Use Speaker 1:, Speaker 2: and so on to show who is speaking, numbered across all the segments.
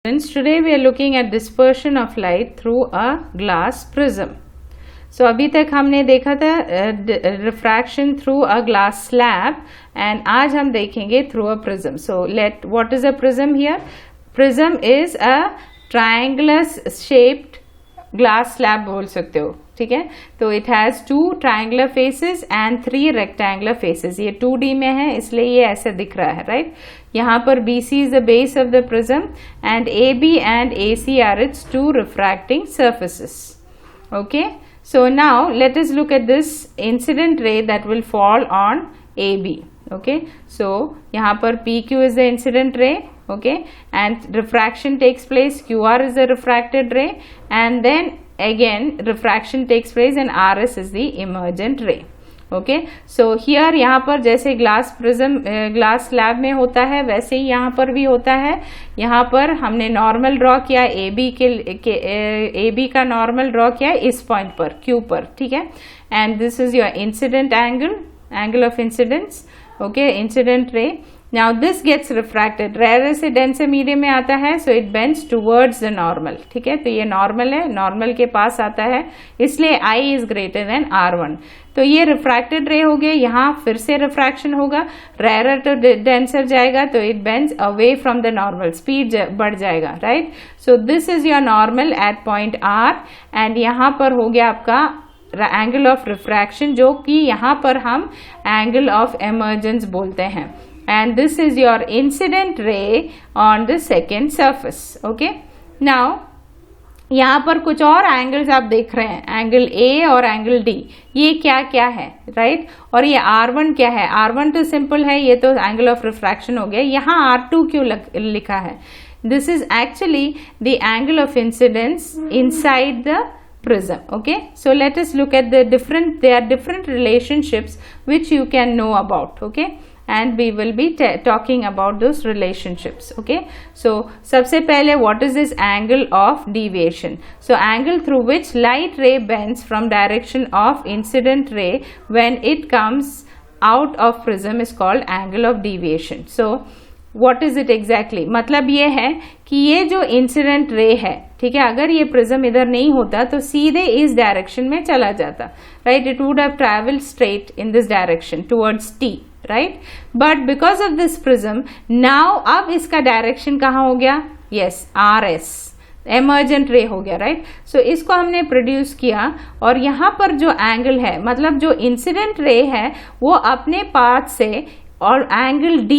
Speaker 1: Friends, today we are looking at dispersion of light through a glass prism. So अभी तक हमने देखा था refraction through a glass slab and आज हम देखेंगे through a prism. So what is a prism here? Prism is a triangular shaped glass slab बोल सकते हो, ठीक है. तो it has two triangular faces and three rectangular faces. ये 2D में है इसलिए ये ऐसे दिख रहा है, right? यहाँ पर BC is the base of the prism and AB and AC are its two refracting surfaces. Okay, so now let us look at this incident ray that will fall on AB. Okay, so यहाँ पर PQ is the incident ray. Okay, and refraction takes place. QR is the refracted ray and then again refraction takes place and RS is the emergent ray. Okay, so here यहाँ पर जैसे glass prism glass slab में होता है वैसे ही यहाँ पर भी होता है. यहाँ पर हमने नॉर्मल ड्रॉ किया AB का नॉर्मल ड्रॉ किया इस पॉइंट पर Q पर, ठीक है. And this is your incident angle of incidence. Okay, incident ray. Now this gets refracted. Rare से डेंसर मीडियम में आता है so it bends towards the normal, ठीक है. तो ये नॉर्मल है, नॉर्मल के पास आता है इसलिए I is greater than R1. तो ये रिफ्रैक्टेड रे हो गए. यहाँ फिर से रिफ्रैक्शन होगा, रेयर टू डेंसर जाएगा तो it bends away from the normal, speed बढ़ जाएगा, right. So this is your normal at point R and यहाँ पर हो गया आपका एंगल ऑफ रिफ्रैक्शन जो कि यहाँ पर हम एंगल ऑफ एमर्जेंस बोलते हैं. And this is your incident ray on the second surface. Okay. Now यहाँ पर कुछ और एंगल्स आप देख रहे हैं, एंगल A और एंगल D. ये क्या क्या है, राइट. और ये R1 क्या है? R1 तो सिंपल है, ये तो एंगल ऑफ रिफ्रैक्शन हो गया. यहाँ R2 क्यों लिखा है? This is actually the angle of incidence inside the prism. Okay, so let us look at there are different relationships which you can know about. Okay, and we will be talking about those relationships. Okay, so सबसे पहले what is this angle of deviation? So angle through which light ray bends from direction of incident ray when it comes out of prism is called angle of deviation. So what is it exactly? मतलब ये है कि ये जो incident ray है, ठीक है, अगर ये प्रिज्म इधर नहीं होता तो सीधे इस डायरेक्शन में चला जाता, right. It would have travelled straight in this direction towards T, right. But because of this prism now अब इसका डायरेक्शन कहाँ हो गया? यस, RS, एमर्जेंट रे हो गया, राइट. सो इसको हमने प्रोड्यूस किया और यहाँ पर जो एंगल है मतलब जो इंसिडेंट रे है वो अपने पाथ से और एंगल D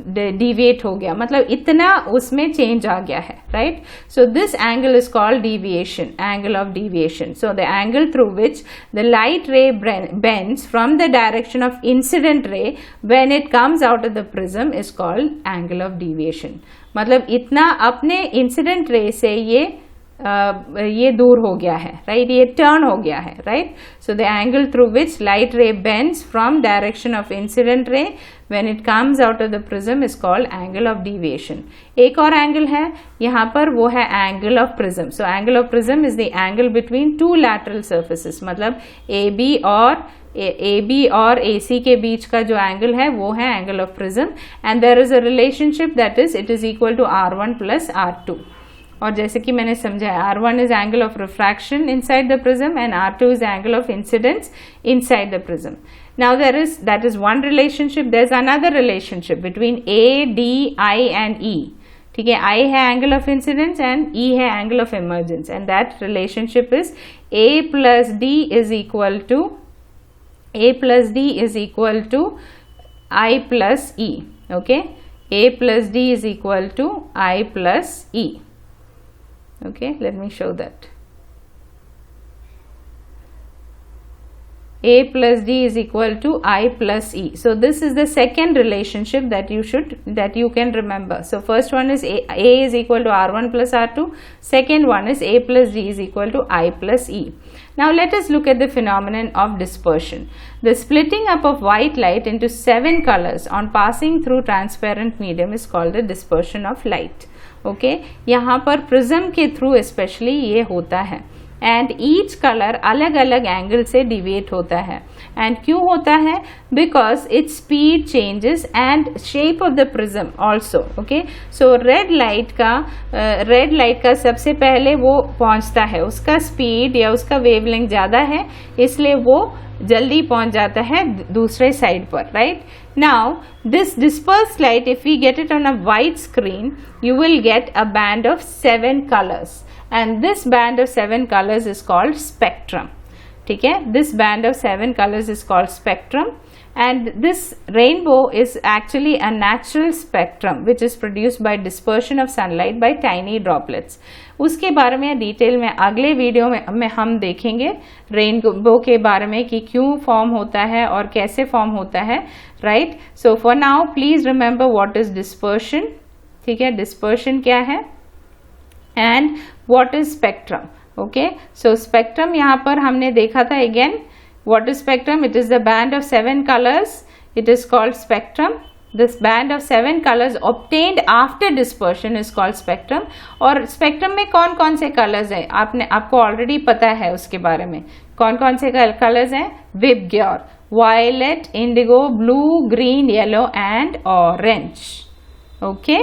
Speaker 1: डिविएट हो गया, मतलब इतना उसमें चेंज आ गया है, right. So this angle is called deviation, angle of deviation. So the angle through which the light ray bends from the direction of incident ray when it comes out of the prism is called angle of deviation. मतलब इतना अपने incident ray से ये दूर हो गया है, right. ये टर्न हो गया है, right. So the angle through which light ray bends from direction of incident ray when it comes out of the prism is called angle of deviation. एक और एंगल है यहाँ पर, वो है angle of prism. So angle of prism is the angle between two lateral surfaces. मतलब AB और AC के बीच का जो एंगल है वो है angle of prism and there is a relationship that is it is equal to R1 plus R2. और जैसे कि मैंने समझाया, R1 is angle of refraction inside the prism and R2 is angle of incidence inside the prism. Now that is one relationship. There's another relationship between A, D, I and E. ठीक है, I है angle of incidence and E है angle of emergence and that relationship is A plus D is equal to I plus E. Okay, A plus D is equal to I plus E. Okay, let me show that. A plus D is equal to I plus E. So this is the second relationship that you can remember. So first one is A is equal to R1 plus R2. Second one is A plus D is equal to I plus E. Now let us look at the phenomenon of dispersion. The splitting up of white light into 7 colors on passing through transparent medium is called the dispersion of light. Okay, यहाँ पर prism के through specially ये होता है. And each colour अलग अलग angle से deviate होता है. एंड क्यों होता है? Because its speed changes and shape of the prism also. Okay, so red light का सबसे पहले वो पहुंचता है, उसका स्पीड या उसका वेवलेंथ ज्यादा है, इसलिए वो जल्दी पहुंच जाता है दूसरे साइड पर. Right now this dispersed light, if we get it on a white screen, you will get a band of 7 colors, and this band of 7 colors is called spectrum. ठीक है, this band of 7 colors is called spectrum, and this rainbow is actually a natural spectrum which is produced by dispersion of sunlight by tiny droplets. उसके बारे में detail में अगले video में हम देखेंगे रेनबो के बारे में कि क्यों फॉर्म होता है और कैसे फॉर्म होता है. Right, so for now please remember what is dispersion. ठीक है, डिस्पर्शन क्या है and what is spectrum. Okay, so spectrum यहाँ पर हमने देखा था. Again, what is spectrum? It is the band of 7 colors. It is called spectrum. This band of 7 colors obtained after dispersion is called spectrum. और spectrum में कौन कौन से colors हैं आपको already पता है उसके बारे में. कौन कौन से colors हैं? Vibgyor, violet, indigo, blue, green, yellow and orange. Okay.